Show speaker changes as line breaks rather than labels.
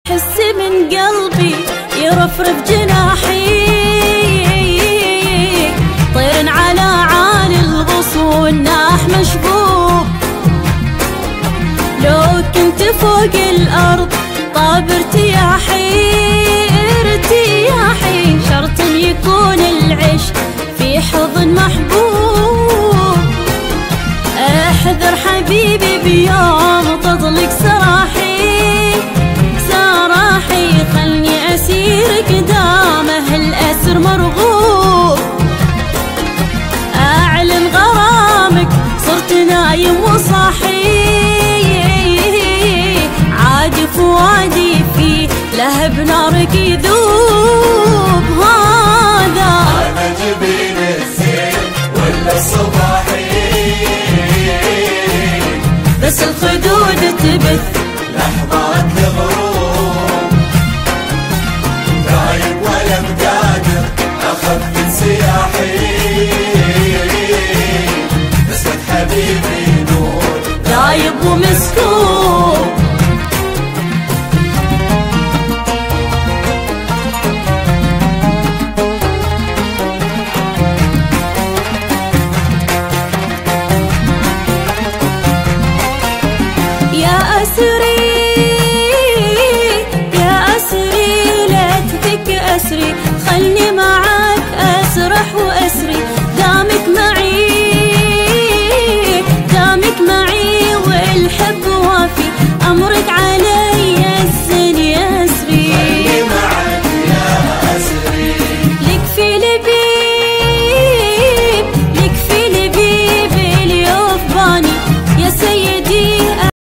حس من قلبي يرفرف جناحي، طير على عالي الغصون ناح مشبوب. لو كنت فوق الأرض طاب ارتياحي، شرط يكون العيش في حضن محبوب. احذر حبيبي بيوم تضلق سراحي، خلني اسيرك دامه الاسر مرغوب. اعلن غرامك صرت نايم وصاحي، عادي فؤادي فيه لهب نارك يذوب.